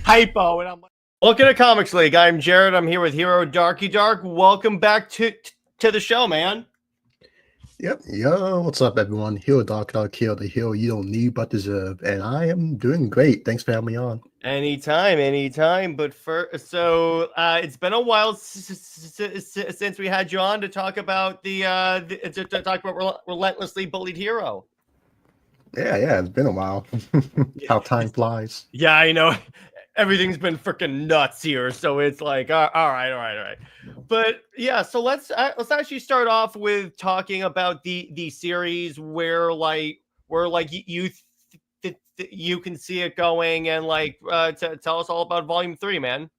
hypo, and I'm like, welcome to Comics League. I'm Jared. I'm here with Hero Darky Dark. Welcome back to the show, man. Yep. Yo, what's up, everyone? Hero Darky Dark here, the hero you don't need but deserve. And I am doing great. Thanks for having me on. Anytime. But it's been a while since we had you on to talk about Relentlessly Bullied Hero. Yeah, it's been a while. How time flies. Yeah, I know. Everything's been freaking nuts here, so it's like, all right. But yeah, so let's actually start off with talking about the series where you you can see it going, and tell us all about Volume 3, man.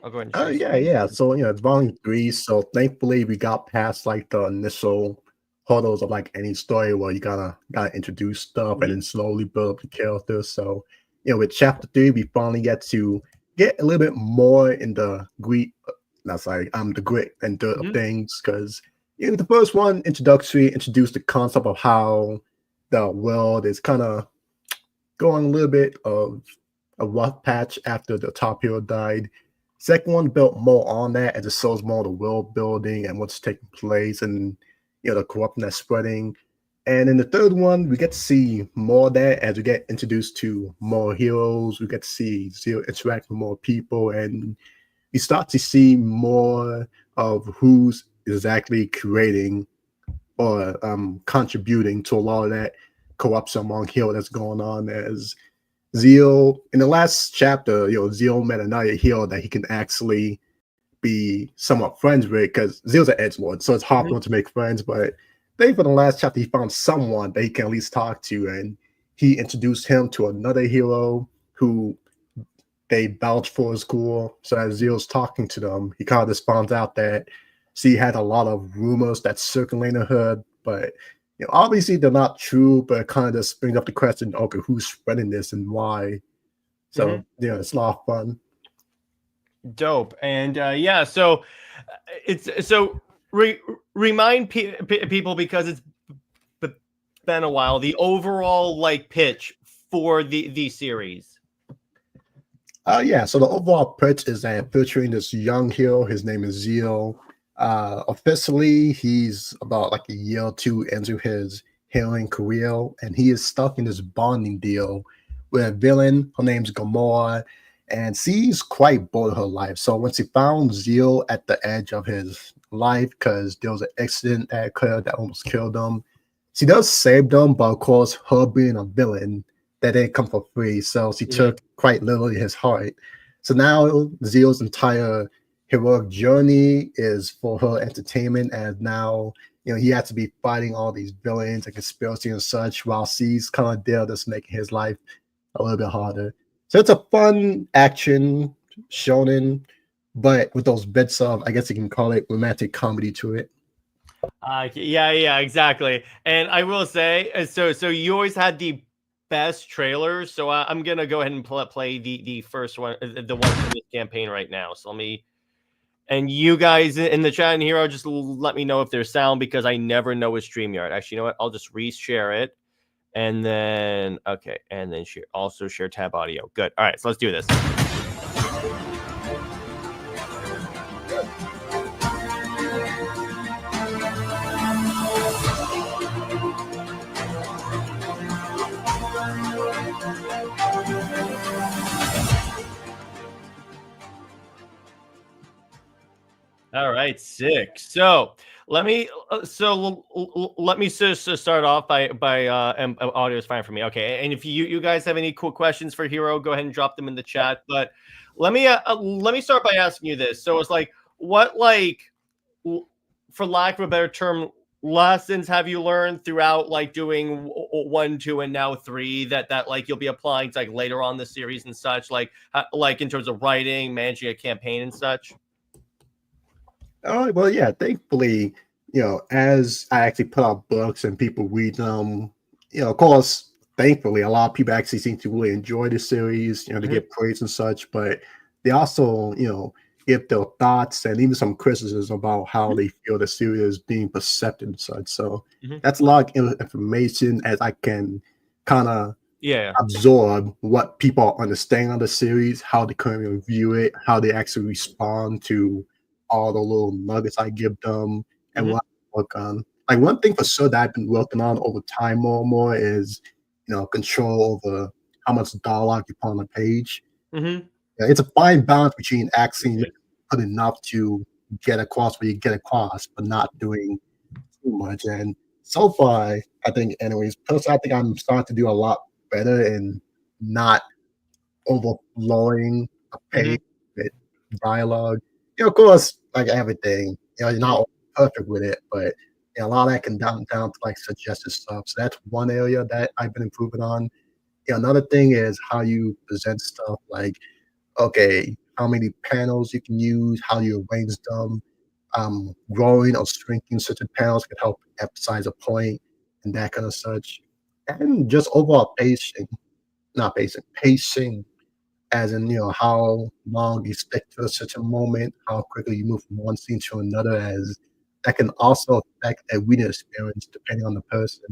I'll go ahead and Yeah. So it's volume 3. So thankfully we got past like the initial hurdles of like any story where you gotta introduce stuff and then slowly build up the characters. So with chapter 3, we finally get to get a little bit more in the grit. The grit and dirt of things, because the first one introduced the concept of how the world is kind of going a little bit of a rough patch after the top hero died. Second one built more on that and just shows more of the world building and what's taking place, and the corruption that's spreading. And in the third one, we get to see more of that as we get introduced to more heroes. We get to see Zero interact with more people, and we start to see more of who's exactly creating or contributing to a lot of that corruption among heroes that's going on. As Zio, in the last chapter, Zio met another hero that he can actually be somewhat friends with, because Zio's an edgelord, so it's hard for him to make friends. But I think for the last chapter, he found someone that he can at least talk to, and he introduced him to another hero who they vouch for is cool. So as Zio's talking to them, he kind of just finds out that she had a lot of rumors that circulating her, but obviously they're not true, but it kind of just brings up the question, okay, who's spreading this and why? So it's a lot of fun. Dope. And remind people, because it's been a while, the overall pitch for the series. So the overall pitch is that featuring this young hero. His name is Zio. Officially, he's about like a year or two into his heroing career, and he is stuck in this bonding deal with a villain. Her name's Gamora, and she's quite bored of her life. So when she found Zio at the edge of his life, because there was an accident that occurred that almost killed him, she does save them, but of course, her being a villain, that didn't come for free. So she took quite literally his heart. So now Zio's entire heroic journey is for her entertainment, and now he has to be fighting all these villains and conspiracy and such, while she's kind of there just making his life a little bit harder. So it's a fun action shonen, but with those bits of, I guess you can call it, romantic comedy to it. Yeah, exactly. And I will say, so you always had the best trailers, so I'm gonna go ahead and play the first one, the one from this campaign right now. So let me, and you guys in the chat and Hero, just let me know if there's sound, because I never know with StreamYard. Actually, you know what? I'll just re-share it, and then share tab audio. Good. All right, so let's do this. All right, sick. So let me start off by and audio is fine for me. Okay, and if you guys have any cool questions for Hero, go ahead and drop them in the chat. But let me start by asking you this. So it's like, what, for lack of a better term, lessons have you learned throughout doing 1, 2, and now 3 that you'll be applying to later on the series and such, like in terms of writing, managing a campaign and such? Well, yeah, thankfully, as I actually put out books and people read them, of course, thankfully, a lot of people actually seem to really enjoy the series, they get praise and such, but they also, give their thoughts and even some criticism about how they feel the series is being perceived and such. So that's a lot of information as I can kind of Yeah. absorb what people are understanding of the series, how they currently view it, how they actually respond to all the little nuggets I give them, and Mhm. what I work on. Like one thing for sure that I've been working on over time more and more is, control over how much dialogue you put on the page. Mhm. Yeah, it's a fine balance between actually put enough to get across what you get across, but not doing too much. And so far, I think, anyways, personally, I think I'm starting to do a lot better in not overflowing a page Mhm. with dialogue. Of course, like everything, you're not perfect with it, but a lot of that can down to like suggested stuff. So that's one area that I've been improving on. Another thing is how you present stuff. Like, okay, how many panels you can use, how you arrange them, growing or shrinking certain panels can help emphasize a point and that kind of such. And just overall pacing, not pacing, as in, how long you stick to a certain moment, how quickly you move from one scene to another, as that can also affect a reading experience depending on the person.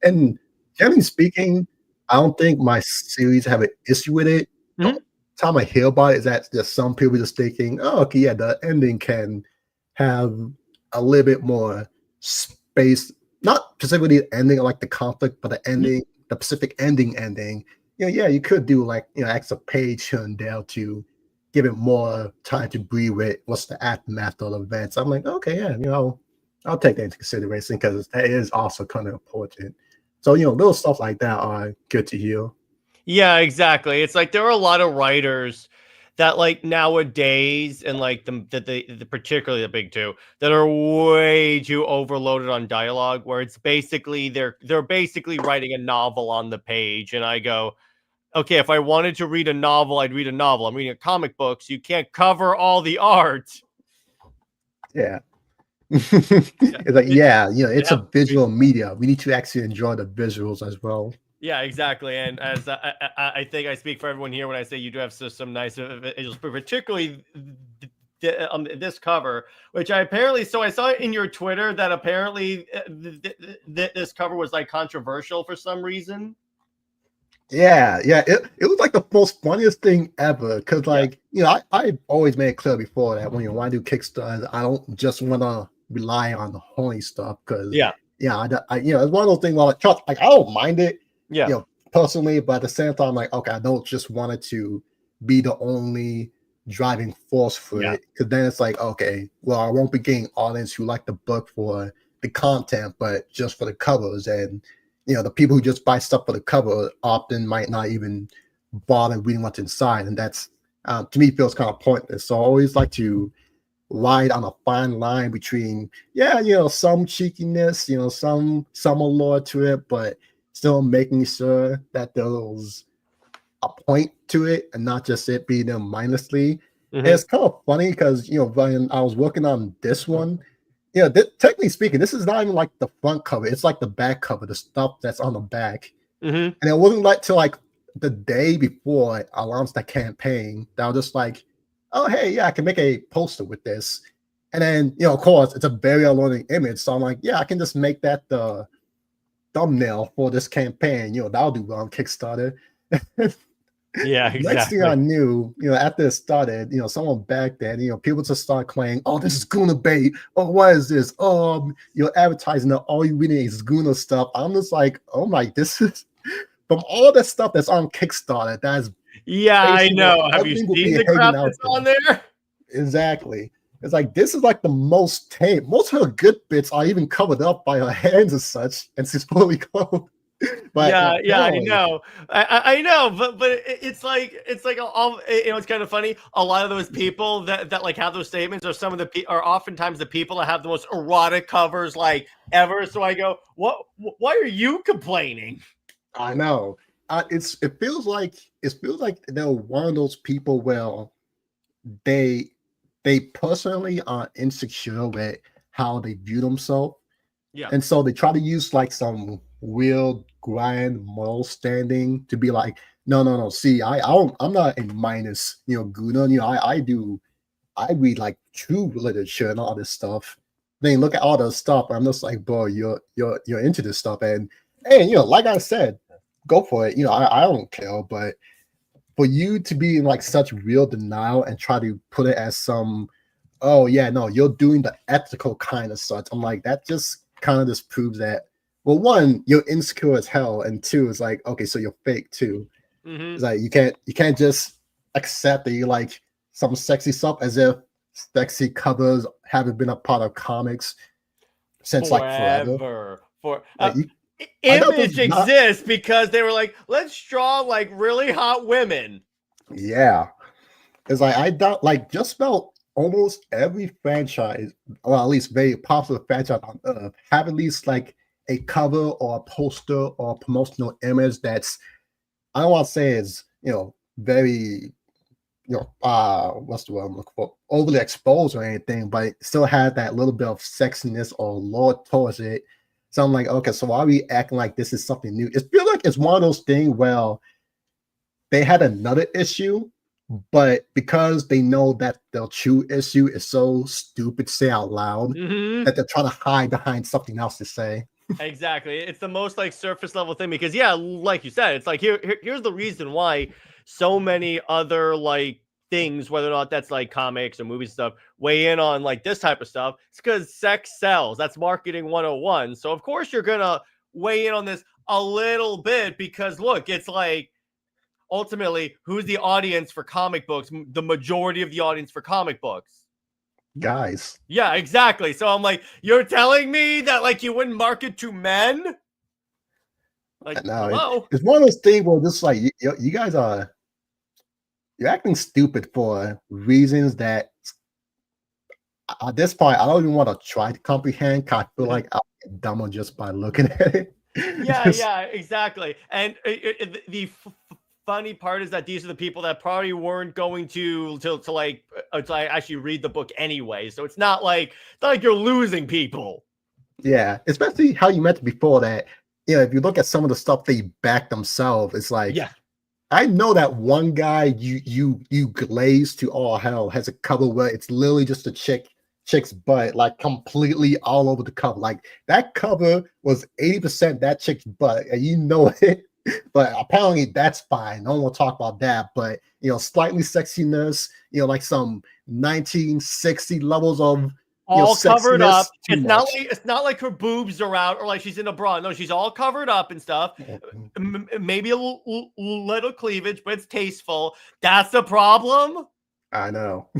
And generally speaking, I don't think my series have an issue with it. The only Mhm. time I hear about it is that just some people just thinking, "Oh, okay, yeah, the ending can have a little bit more space." Not specifically the ending, like the conflict, but the Mhm. ending, the specific ending. Yeah, you could do like extra page here and there to give it more time to breathe with what's the aftermath of the events. I'm like, okay, yeah, I'll take that into consideration because that is also kind of important. So, little stuff like that are good to hear. Yeah, exactly. It's like there are a lot of writers that like nowadays and like the particularly the big two that are way too overloaded on dialogue where it's basically they're basically writing a novel on the page and I go, okay, if I wanted to read a novel, I'd read a novel. I'm reading a comic book, so you can't cover all the art. Yeah. Yeah. It's like, yeah, it's Yeah. a visual media. We need to actually enjoy the visuals as well. Yeah, exactly. And as I think I speak for everyone here when I say you do have some nice visuals, particularly this cover, which I apparently so I saw in your Twitter that apparently this cover was like controversial for some reason. Yeah. It was like the most funniest thing ever. Because, Yeah, like, I always made it clear before that when I do Kickstarter, I don't just want to rely on the horny stuff. Because, yeah, yeah, it's one of those things where, like, I don't mind it, yeah, personally, but at the same time, like, okay, I don't just want it to be the only driving force for yeah. it. Because then it's like, okay, well, I won't be getting audience who like the book for the content, but just for the covers. And the people who just buy stuff for the cover often might not even bother reading what's inside, and that's to me feels kind of pointless. So I always like to ride on a fine line between, yeah, some cheekiness, some allure to it, but still making sure that there's a point to it and not just it being there mindlessly. And Hmm. it's kind of funny because when I was working on this one, technically speaking, this is not even like the front cover. It's like the back cover, the stuff that's on the back. Hmm. And it wasn't like till like the day before I launched the campaign that I was just like, oh hey, yeah, I can make a poster with this. And then, of course, it's a very alerting image. So I'm like, yeah, I can just make that the thumbnail for this campaign. That'll do well on Kickstarter. Yeah, Next thing I exactly. knew, after it started, someone back then, people just start claiming, "Oh, this is Guna bait. Oh, what is this? You're advertising that all you reading is Guna stuff." I'm just like, "Oh my, this is from all the stuff that's on Kickstarter. That's Yeah, I basically know. Have you everything will seen be the hanging crap out that's on there." there? Exactly. It's like this is like the most tame. Most of her good bits are even covered up by her hands and such, and she's fully clothed. But Yeah, yeah, I apparently, know. I know, but it's like all it's kind of funny. A lot of those people that like have those statements are some of the are oftentimes the people that have the most erotic covers like ever. So I go, what? Why are you complaining? I know. It feels like they're one of those people where they they personally are insecure with how they view themselves, Yeah. and so they try to use like some real grand moral standing to be like, no. See, I'm not a minus, Guna. I read like true literature and all this stuff. Then look at all the stuff. I'm just like, bro, you're into this stuff, and hey, like I said, go for it. I don't care, but for you to be in like such real denial and try to put it as some, oh yeah, no, you're doing the ethical kind of such. I'm like, that just kind of just proves that, well, one, you're insecure as hell, and two, it's like, okay, so you're fake too. It's like you can't just accept that you like some sexy stuff as if sexy covers haven't been a part of comics since like forever. Like I thought this Image exists because they were like, let's draw like really hot women. Yeah. It's like I doubt like just about almost every franchise, or at least very popular franchise on Earth, have at least like a cover or a poster or a promotional image that's, I don't want to say is, very, what's the word I'm looking for? Overly exposed or anything, but it still had that little bit of sexiness or lore towards it. So I'm like, okay, so why are we acting like this is something new? It feels like it's one of those things where they had another issue, but because they know that the true issue is so stupid to say out loud, that they're trying to hide behind something else to say. Exactly. It's the most like surface level thing because yeah, like you said, it's like here's the reason why so many other like things, whether or not that's like comics or movies and stuff, weigh in on like this type of stuff. It's because sex sells. That's marketing 101. So of course you're gonna weigh in on this a little bit because look, it's like ultimately who's the audience for comic books? The majority of the audience for comic books. Guys. Yeah, exactly. So I'm like, you're telling me that like you wouldn't market to men? Like, no, hello? it's one of those things where just like you guys you're acting stupid for reasons that at this point I don't even want to try to comprehend. Cause I feel like I'll get dumber just by looking at it. Yeah, exactly. And the funny part is that these are the people that probably weren't going to like actually read the book anyway. So it's not like you're losing people. Yeah, especially how you mentioned before that, if you look at some of the stuff they back themselves, it's like, yeah, I know that one guy you glaze to all hell has a cover where it's literally just a chick's butt, like completely all over the cover. Like that cover was 80% that chick's butt, and you know it. But apparently that's fine. No one will talk about that. But slightly sexiness, like some 1960 levels of all covered up. It's much. not like her boobs are out or like she's in a bra. No, she's all covered up and stuff. Maybe a little cleavage, but it's tasteful. That's the problem. I know.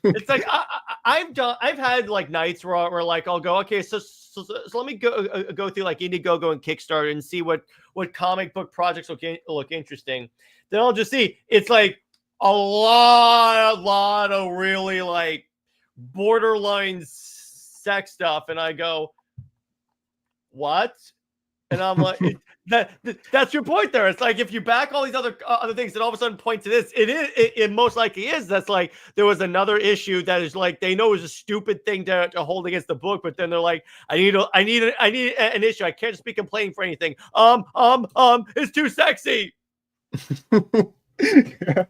It's like I've had like nights where like I'll go, okay, so let me go through like Indiegogo and Kickstarter and see what comic book projects look interesting. Then I'll just see it's like a lot of really like borderline sex stuff, and I go, what? And I'm like, that's your point there. It's like if you back all these other things and all of a sudden point to this, it most likely is. That's like there was another issue that is like they know is a stupid thing to hold against the book, but then they're like, I need an issue. I can't just be complaining for anything. It's too sexy. Yeah.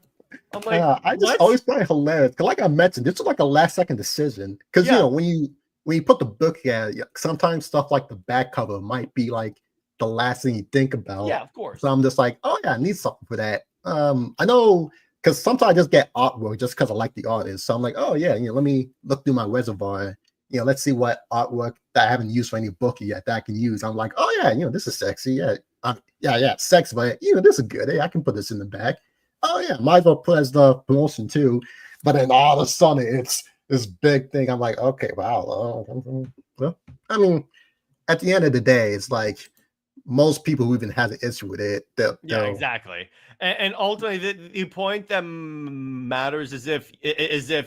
I'm like, I just always find it hilarious. Like I mentioned, this is like a last second decision because when you put the book here, sometimes stuff like the back cover might be like the last thing you think about. Yeah, of course. So I'm just like, oh yeah, I need something for that. I know because sometimes I just get artwork just because I like the artist. So I'm like, oh yeah, let me look through my reservoir. Let's see what artwork that I haven't used for any book yet that I can use. I'm like, oh yeah, this is sexy. Yeah, it's sexy, but this is good. Hey, I can put this in the back. Oh yeah, might as well put as the promotion too. But then all of a sudden it's this big thing. I'm like, okay, wow. Well, I mean, at the end of the day, it's like most people who even have an issue with it. Yeah, exactly. And ultimately, the point that matters is if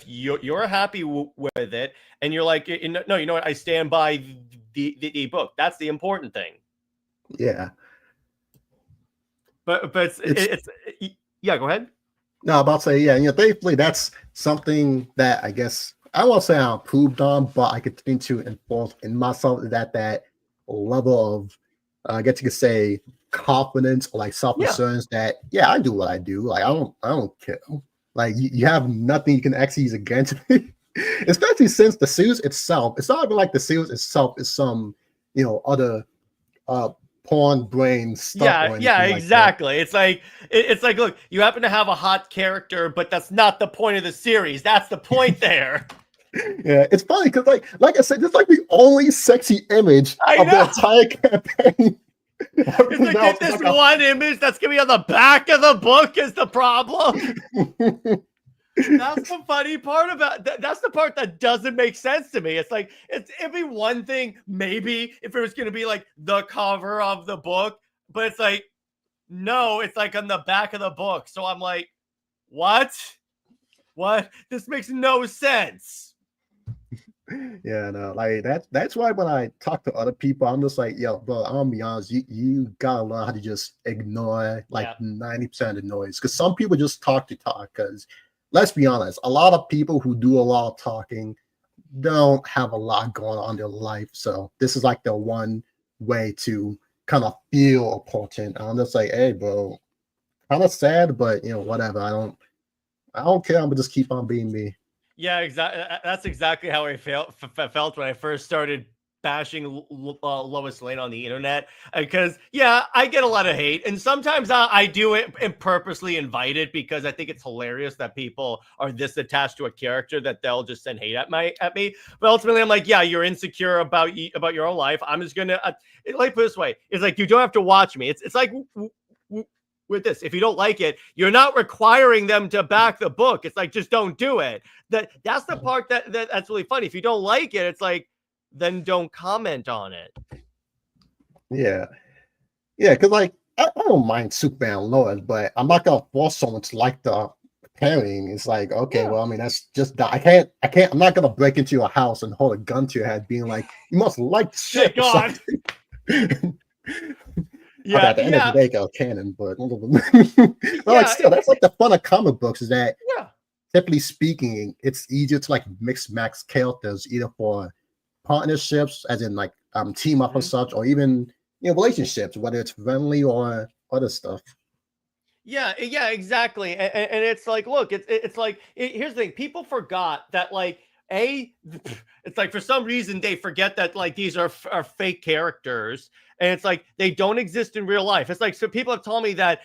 you're happy with it, and you're like, no, you know what? I stand by the book. That's the important thing. Yeah. But it's yeah. Go ahead. No, I'm about to say, yeah, thankfully that's something that I guess I won't say I'm improved on, but I continue to enforce in myself that level of I guess you could say confidence or like self-assurance that I do what I do. Like I don't care. Like you have nothing you can actually use against me. Especially since the series itself, it's not even like the series itself is some other porn brain stuff or anything like exactly. It's like it's like, look, you happen to have a hot character, but that's not the point of the series. That's the point there. Yeah, it's funny because like I said, it's like the only sexy image of the entire campaign. It's like, get this one image that's gonna be on the back of the book is the problem. That's the funny part about that's the part that doesn't make sense to me. It's like it'd be one thing maybe if it was going to be like the cover of the book, but it's like no, it's like on the back of the book. So I'm like, what? This makes no sense. Yeah, no, like that's why when I talk to other people, I'm just like, yo, bro, I'm gonna be honest, you gotta learn how to just ignore like 90% of the noise. Because some people just talk to talk. Because let's be honest, a lot of people who do a lot of talking don't have a lot going on in their life. So this is like the one way to kind of feel important. I'm just like, hey, bro, kind of sad, but whatever. I don't care. I'm gonna just keep on being me. Yeah, exactly. That's exactly how I felt when I first started bashing Lois Lane on the internet. Because I get a lot of hate, and sometimes I do it and purposely invite it because I think it's hilarious that people are this attached to a character that they'll just send hate at me. But ultimately, I'm like, yeah, you're insecure about your own life. I'm just gonna like put it this way: it's like you don't have to watch me. It's like. With this, if you don't like it, you're not requiring them to back the book. It's like, just don't do it. That's the part that's really funny. If you don't like it, it's like, then don't comment on it. Yeah, because like I don't mind Superman and Lois, but I'm not gonna force someone to like the pairing. It's like, okay, well, I mean, that's just I can't. I'm not gonna break into your house and hold a gun to your head, being like, you must like the shit. God. Yeah, at the end of the day, go canon, but like still, that's like the fun of comic books is that typically speaking, it's easier to like mix max characters either for partnerships, as in like team up or such, or even relationships, whether it's friendly or other stuff. Yeah, exactly. And it's like, look, it's like here's the thing: people forgot that like it's like for some reason they forget that like these are fake characters. And it's like they don't exist in real life. It's like, so people have told me that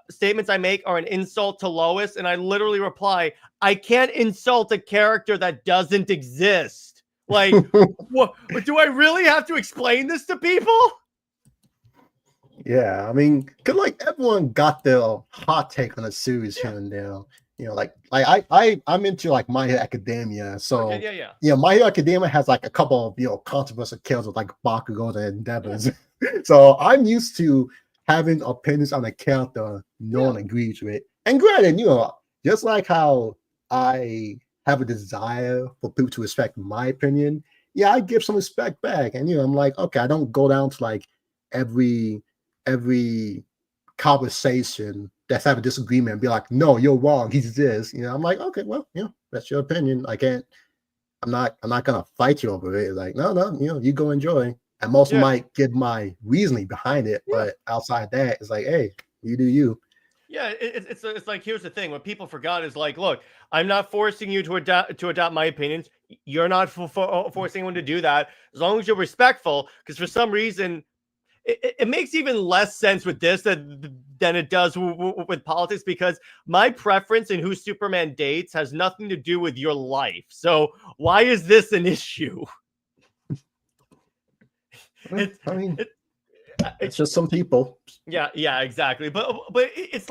statements I make are an insult to Lois. And I literally reply, I can't insult a character that doesn't exist. Like, what do I really have to explain this to people? Yeah, I mean, cause like everyone got their hot take on a series here and there. Like I'm into like My Hero Academia. So My Hero Academia has like a couple of controversial kills with like Bakugos and Endeavors. So I'm used to having opinions on a character no one agrees with. And granted, just like how I have a desire for people to respect my opinion, I give some respect back. And I'm like, okay, I don't go down to like every conversation that's have a disagreement and be like, no, you're wrong, he's this. I'm like, okay, well, that's your opinion. I'm not gonna fight you over it. Like, no, you go enjoy. I most might give my reasoning behind it, but outside that, it's like, hey, you do you. Yeah, it's like, here's the thing: what people forgot is like, look, I'm not forcing you to adopt my opinions. You're not forcing anyone to do that, as long as you're respectful. Because for some reason, it makes even less sense with this than it does with politics, because my preference in who Superman dates has nothing to do with your life. So why is this an issue? It's just some people. Yeah, exactly. But it's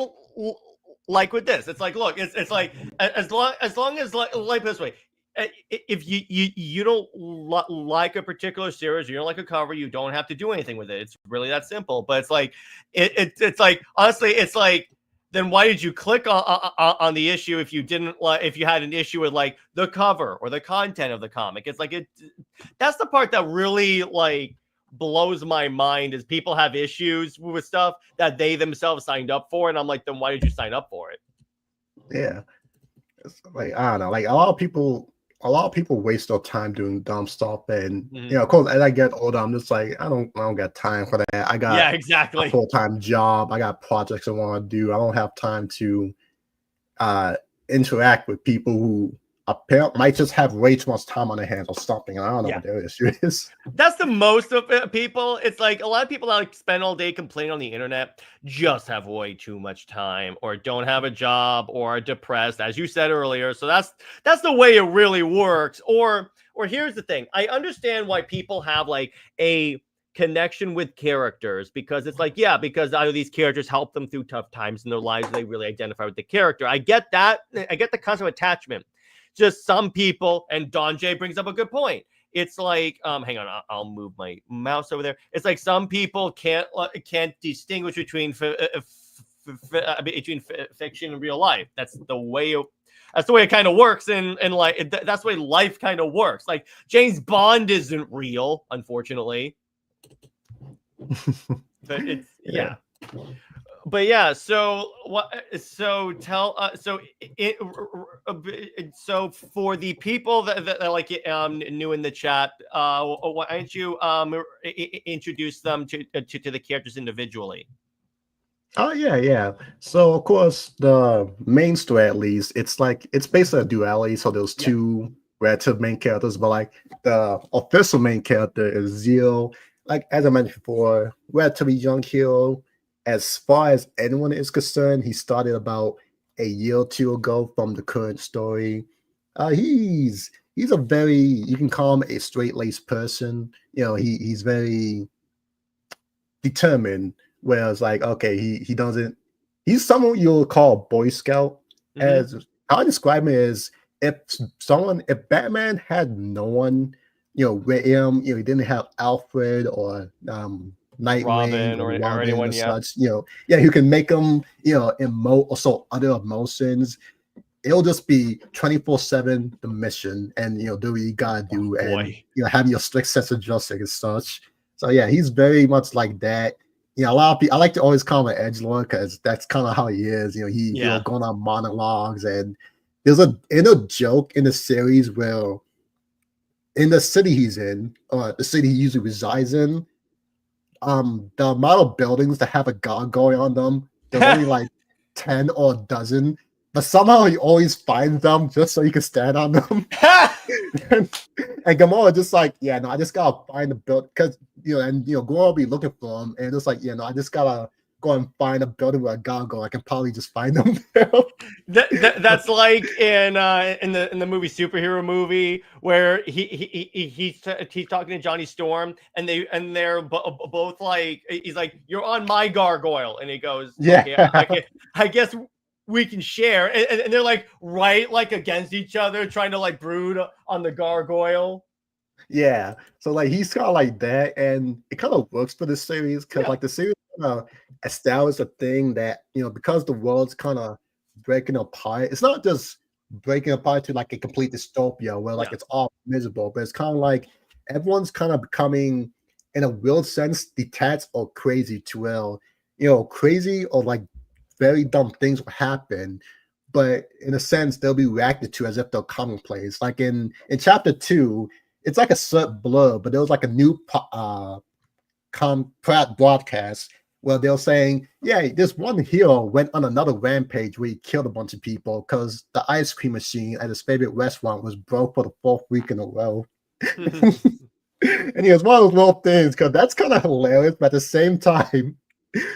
like with this, it's like, look, it's like as long as like this way. If you don't like a particular series, you don't like a cover, you don't have to do anything with it. It's really that simple. But it's like it's like, honestly, it's like, then why did you click on the issue if you didn't like, if you had an issue with like the cover or the content of the comic? It's like that's the part that really like blows my mind, is people have issues with stuff that they themselves signed up for, and I'm like, then why did you sign up for it? Yeah, it's like, I don't know, like a lot of people waste their time doing dumb stuff, and of course, as I get older, I'm just like, I don't got time for that. I got a full-time job, I got projects I want to do. I don't have time to interact with people who apparently might just have way too much time on their hands or something. I don't know Yeah. what their issue is. That's the most of people. It's like a lot of people that like spend all day complaining on the internet just have way too much time, or don't have a job, or are depressed, as you said earlier. So that's the way it really works. Or here's the thing: I understand why people have like a connection with characters, because it's like, yeah, because either these characters help them through tough times in their lives, and they really identify with the character. I get that. I get the concept of attachment. Just some people, and Don J brings up a good point. It's like, hang on, I'll move my mouse over there. It's like some people can't distinguish between fiction and real life. That's the way it kind of works in like that's the way life kind of works. Like James Bond isn't real, unfortunately. But it's yeah. But yeah, so what? So tell so for the people that like new in the chat, why don't you introduce them to the characters individually? Oh yeah. So of course the main story, at least, it's basically a duality. So there's two relative main characters, but like the official main character is Zeal. Like as I mentioned before, relatively young hero. As far as anyone is concerned, he started about a year or two ago from the current story. He's a very, you can call him a straight-laced person. He's very determined. Whereas like, okay, he doesn't, he's someone you'll call a Boy Scout. As how I describe him is, if Batman had no one, with him, he didn't have Alfred or Nightwing Robin or or anyone, such, you can make them, emote also other emotions. It'll just be 24/7 the mission, and do what you gotta do, and have your strict sense of justice and such. So yeah, he's very much like that. A lot of people, I like to always call him an edgelord because that's kind of how he is. He'll go on monologues, and there's a joke in the series where in the city he's in, or the city he usually resides in, the amount of buildings that have a gargoyle on them, there's only like 10 or a dozen, but somehow he always finds them just so he can stand on them. and Gamora just like, I just gotta find the building, because Gamora will be looking for him, and it's like, I just gotta go and find a building with a gargoyle. I can probably just find them there. That's like in the movie Superhero Movie, where he's talking to Johnny Storm, and they're both like, he's like, "You're on my gargoyle," and he goes, "Okay, I guess we can share," and they're like right like against each other, trying to like brood on the gargoyle. Yeah, so like he's kind of like that, and it kind of works for the series because like the series kind of established a thing that because the world's kind of breaking apart. It's not just breaking apart to like a complete dystopia where like it's all miserable, but it's kind of like everyone's kind of becoming, in a real sense, detached or crazy to where crazy or like very dumb things will happen, but in a sense they'll be reacted to as if they're commonplace. Like in chapter 2, it's like a cert blur, but there was like a new broadcast where they're saying, this one hero went on another rampage where he killed a bunch of people because the ice cream machine at his favorite restaurant was broke for the 4th week in a row. And it was one of those little things, because that's kind of hilarious, but at the same time,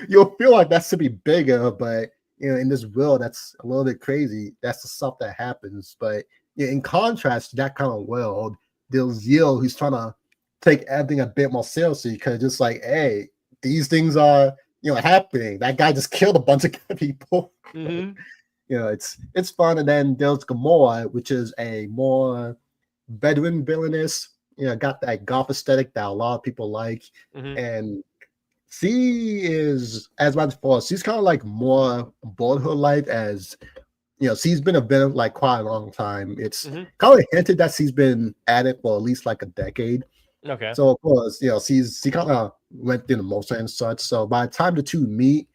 you'll feel like that should be bigger, but in this world that's a little bit crazy. That's the stuff that happens. But in contrast to that kind of world, there's Zeal who's trying to take everything a bit more seriously, because just like, hey, these things are happening. That guy just killed a bunch of people. It's fun. And then there's Gamora, which is a more veteran villainess. Got that goth aesthetic that a lot of people like. And she is, as much before, she's kind of like more bored her life, as she's been a villain like quite a long time. It's kind of hinted that she's been at it for at least like a decade. Okay. So of course, she kind of went through the motion and such. So by the time the two meet,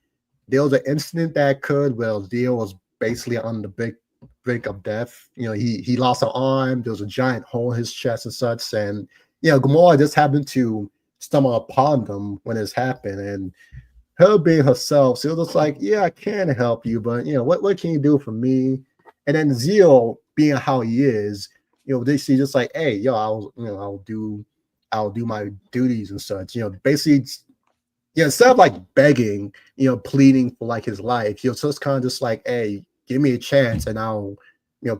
there was an incident that occurred where Zeal was basically on the brink of death. He lost an arm. There was a giant hole in his chest and such. And Gamora just happened to stumble upon them when this happened. And her being herself, she was just like, I can help you, but what can you do for me? And then Zeal, being how he is, they see just like, hey, yo, I'll do my duties and such. Basically, instead of like begging, pleading for like his life, so it's kind of just like, hey, give me a chance, and I'll,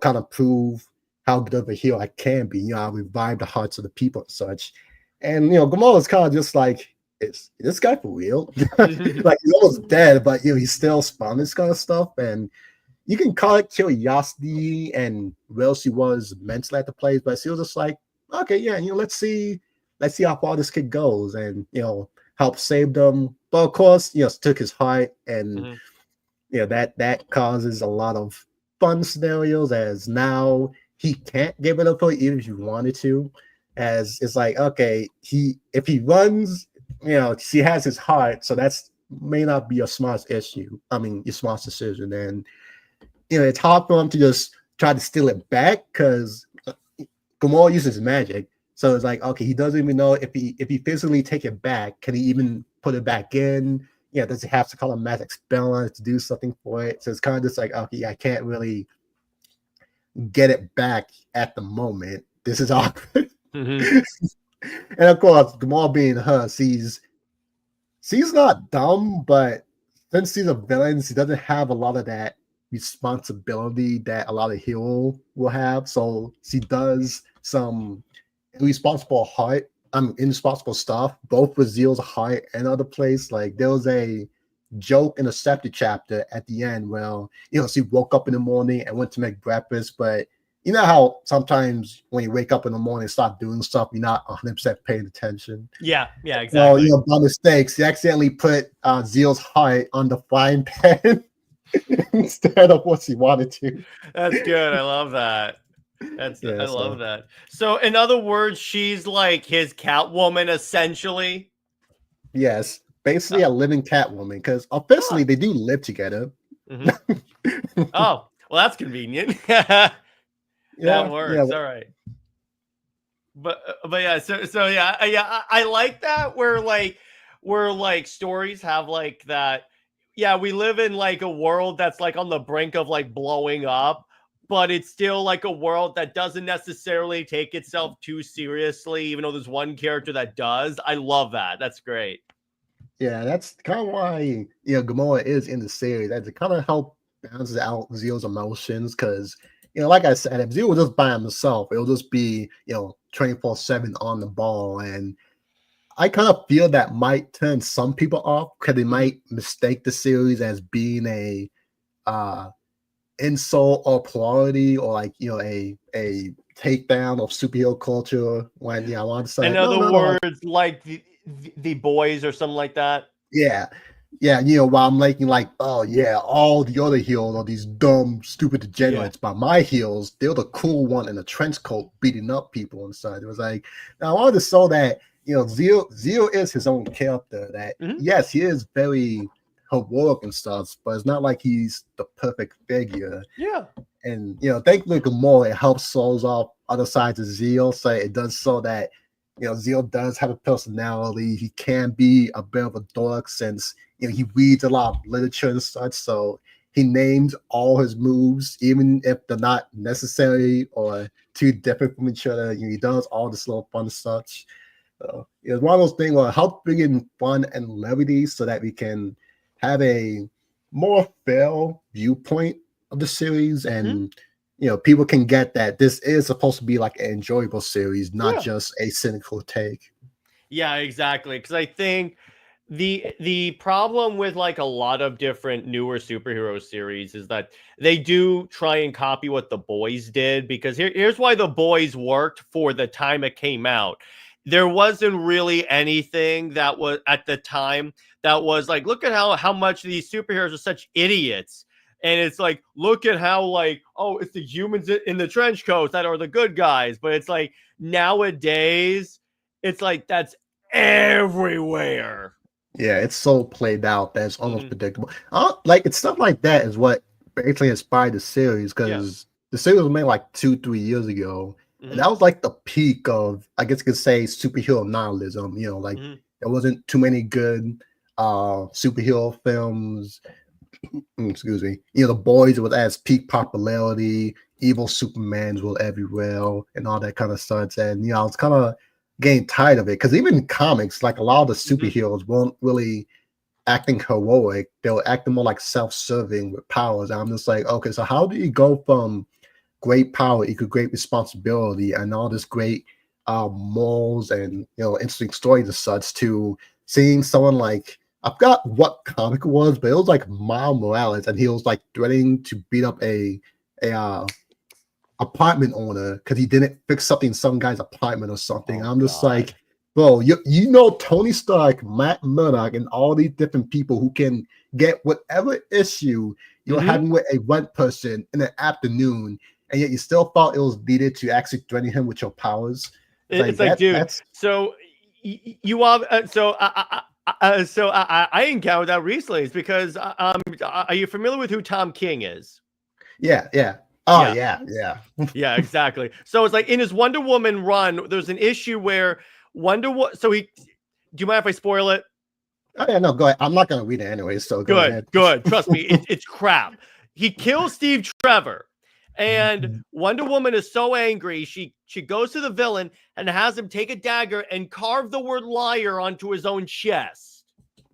kind of prove how good of a hero I can be. I'll revive the hearts of the people and such. And Gamora's kind of just like, is this guy for real? Like he's almost dead, but he's still spun this kind of stuff. And you can call it curiosity and where else he was mentally at the place, but she was just like, okay, yeah, let's see how far this kid goes, and help save them. But of course, took his heart, and that causes a lot of fun scenarios, as now he can't give it up for even if he wanted to. As it's like, okay, if he runs, she has his heart, so that's may not be your smartest issue. I mean, your smartest decision, and it's hard for him to just try to steal it back because Gamora uses magic. So it's like, okay, he doesn't even know if he physically take it back, can he even put it back in? Does he have to call a magic spell on it to do something for it? So it's kind of just like, okay, I can't really get it back at the moment. This is awkward. And of course, Gamora being her, she's not dumb, but since she's a villain, she doesn't have a lot of that responsibility that a lot of heroes will have. So she does some irresponsible stuff, both with Zeal's heart and other place. Like there was a joke in the Scepter chapter at the end where she woke up in the morning and went to make breakfast, but you know how sometimes when you wake up in the morning and start doing stuff, you're not 100% paying attention. Yeah, exactly. Well, by mistake, she accidentally put Zeal's heart on the frying pan instead of what she wanted to. That's good. I love that. I love that. So, in other words, she's like his Catwoman, essentially. Yes, basically a living Catwoman, because officially they do live together. Oh, well, that's convenient. That works. Yeah. All right. But yeah, so yeah, I like that where like stories have like that. Yeah, we live in like a world that's like on the brink of like blowing up, but it's still like a world that doesn't necessarily take itself too seriously, even though there's one character that does. I love that. That's great. Yeah, that's kind of why Gamora is in the series. That to kind of help balances out Zeal's emotions, because like I said, if Zeal was just by himself, it'll just be 24/7 on the ball, and I kind of feel that might turn some people off because they might mistake the series as being a insult or parody, or like a takedown of superhero culture. When I want to say, in other words, like the boys or something like that. Yeah. While I'm making like, oh yeah, all the other heroes are these dumb, stupid degenerates, but my heroes, they're the cool one in a trench coat beating up people inside. It was like, now I wanted to show that Zeal is his own character. That yes, he is very heroic and stuff, but it's not like he's the perfect figure. Yeah. And thankfully Gamora, it helps souls off other sides of Zeal, so it does so that Zeal does have a personality. He can be a bit of a dork since he reads a lot of literature and such. So he names all his moves, even if they're not necessary or too different from each other. He does all this little fun stuff. It's one of those things where help bring in fun and levity so that we can have a more fair viewpoint of the series, and people can get that this is supposed to be like an enjoyable series, not just a cynical take. Yeah, exactly. Because I think the problem with like a lot of different newer superhero series is that they do try and copy what the boys did, because here's why the boys worked for the time it came out. There wasn't really anything that was at the time that was like, look at how much these superheroes are such idiots. And it's like, look at how like, oh, it's the humans in the trench coats that are the good guys. But it's like nowadays, it's like that's everywhere. Yeah, it's so played out that it's almost predictable. Like it's stuff like that is what basically inspired the series, because the series was made like 2-3 years ago. And that was like the peak of, I guess you could say, superhero nihilism. Like there wasn't too many good superhero films. excuse me, you know, the boys with as peak popularity, evil Supermans were everywhere, and all that kind of stuff. And you know, I was kind of getting tired of it because even in comics, like a lot of the superheroes weren't really acting heroic; they were acting more like self-serving with powers. And I'm just like, okay, so how do you go from great power equal great responsibility and all this great morals and you know interesting stories and such to seeing someone like I forgot what comic it was, but it was like Miles Morales, and he was like threatening to beat up a apartment owner because he didn't fix something in some guy's apartment or something. Oh I'm just God. like, bro, you know Tony Stark, Matt Murdock, and all these different people who can get whatever issue you're having with a one person in the afternoon, and yet you still thought it was needed to actually threaten him with your powers. It's like, That dude. that's So you are I encountered that recently. It's because are you familiar with who Tom King is? yeah. Oh Yeah. yeah. Yeah, exactly. So it's like in his Wonder Woman run, there's an issue where Wonder Woman. So he, do you mind if I spoil it? Oh yeah, no, go ahead. I'm not gonna read it anyway, so go Good, ahead. good. Trust me, it's crap. He kills Steve Trevor, and Wonder Woman is so angry. She goes to the villain and has him take a dagger and carve the word liar onto his own chest.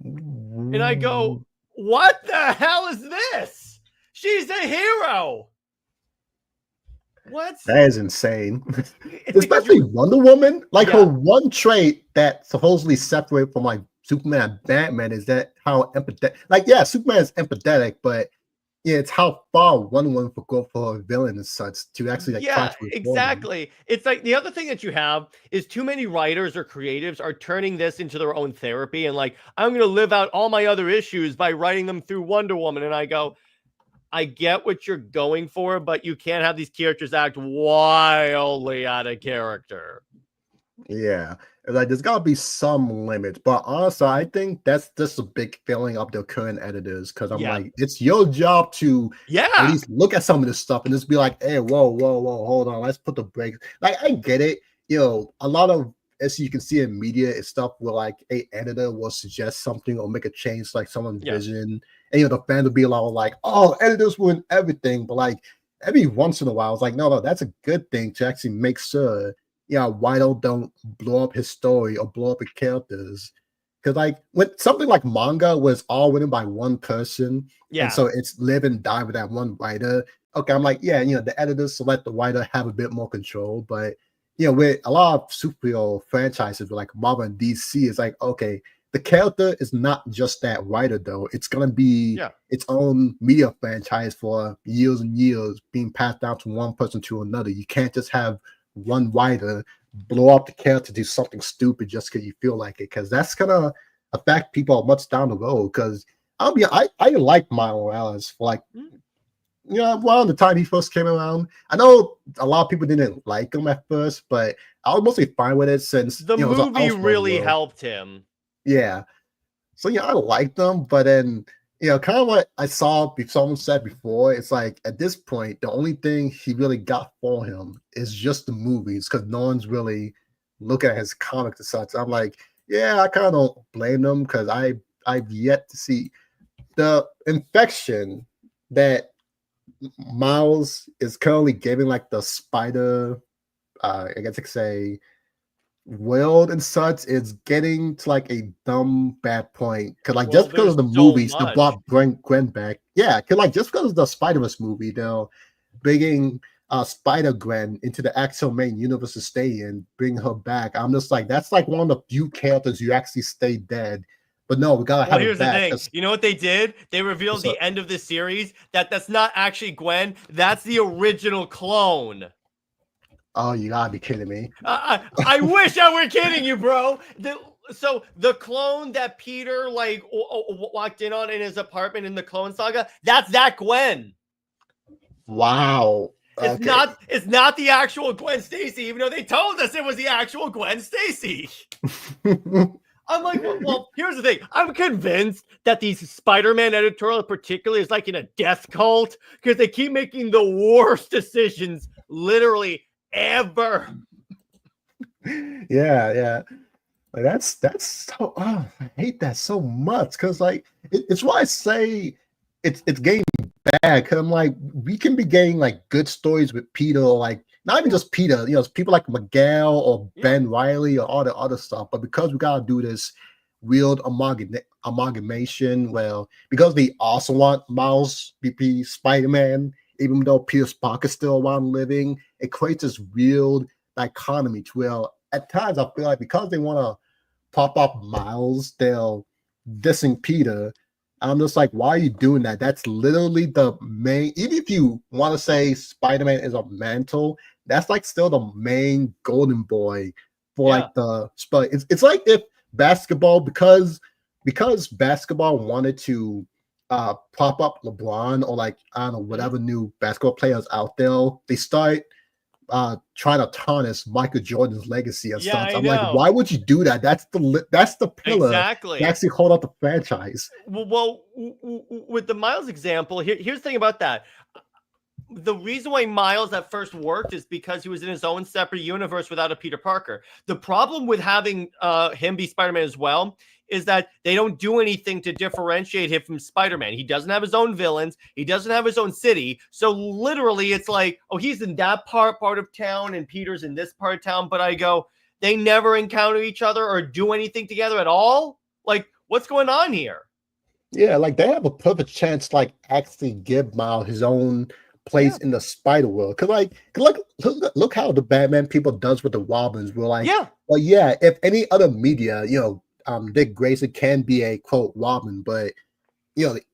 And I go, what the hell is this? She's a hero. What? That is insane. It's Especially Wonder Woman. Like her Yeah. one trait that supposedly separate from like Superman and Batman is that how empathetic. Like, yeah, Superman is empathetic, but yeah, it's how far Wonder Woman will go for a villain and such to actually like try Yeah, to reform him. exactly. It's like the other thing that you have is too many writers or creatives are turning this into their own therapy and like, I'm going to live out all my other issues by writing them through Wonder Woman. And I go, I get what you're going for, but you can't have these characters act wildly out of character. Yeah. Like there's gotta be some limit. But honestly, I think that's just a big failing of the current editors because I'm Yeah. like, it's your job to at Yeah. least look at some of this stuff and just be like, hey, whoa, hold on, let's put the brakes. Like, I get it. You know, a lot of as you can see in media, it's stuff where like a editor will suggest something or make a change like someone's Yeah. vision. And you know, the fans will be a lot like, oh, editors ruin everything. But like every once in a while, it's like, no, that's a good thing to actually make sure yeah, Whittle don't blow up his story or blow up his characters. Because like when something like manga was all written by one person, Yeah. and so it's live and die with that one writer. Okay, I'm like, yeah, you know, the editors let the writer have a bit more control, but you know, with a lot of superhero franchises like Marvel and DC, it's like, okay, the character is not just that writer though. It's gonna be its own media franchise for years and years, being passed down from one person to another. You can't just have one writer blow up the character to do something stupid just because you feel like it, because that's gonna affect people much down the road. Because I like Miles Morales for like you know, around the time he first came around. I know a lot of people didn't like him at first, but I was mostly fine with it since the you know, movie really helped him. Yeah. So yeah, I liked them, but then you know, kind of what I saw someone said before, it's like at this point, the only thing he really got for him is just the movies because no one's really looking at his comics and such. I'm like, yeah, I kind of don't blame them because I've yet to see the infection that Miles is currently giving like the spider, I guess I could say world and such is getting to like a dumb bad point because like just because of the movies they brought Gwen back, yeah, because like just because of the Spider-Verse movie they're bringing Spider Gwen into the actual main universe to stay in, bring her back. I'm just like, that's like one of the few characters you actually stay dead, but no, we gotta have here's it back. the thing, you know what they did? They revealed the end of the series that's not actually Gwen, that's the original clone. Oh, you gotta be kidding me. I wish I were kidding you, bro. So the clone that Peter like walked in on in his apartment in the Clone Saga, that's that Gwen. Wow. It's not the actual Gwen Stacy, even though they told us it was the actual Gwen Stacy. I'm like, well, here's the thing. I'm convinced that these Spider-Man editorial particularly is like in a death cult because they keep making the worst decisions literally ever. Yeah. Like that's so I hate that so much because like it's why I say it's getting bad because I'm like, we can be getting like good stories with Peter, or like not even just Peter, it's people like Miguel or Ben Riley or all the other stuff. But because we gotta do this weird amalgamation, well, because they also want Miles be Spider-Man, even though Peter Parker's still around living, it creates this weird dichotomy to where at times I feel like because they want to pop up Miles, they'll dissing Peter. I'm just like, why are you doing that? That's literally the main. Even if you want to say Spider-Man is a mantle, that's like still the main golden boy for like the. It's like if basketball, because basketball wanted to prop up LeBron, or like I don't know, whatever new basketball players out there, they start trying to tarnish Michael Jordan's legacy and stuff. I'm like, why would you do that? That's the pillar exactly to actually hold up the franchise. Well, with the Miles example, here's the thing about that. The reason why Miles at first worked is because he was in his own separate universe without a Peter Parker. The problem with having him be Spider-Man as well is that they don't do anything to differentiate him from Spider-Man. He doesn't have his own villains. He doesn't have his own city. So literally it's like, oh, he's in that part of town and Peter's in this part of town. But I go, they never encounter each other or do anything together at all. Like, what's going on here? Yeah, like they have a perfect chance to like actually give Miles his own place in the Spider World. Cause like look how the Batman people does with the Robins. We're like, well, yeah, if any other media, Dick Grayson can be a quote Robin, but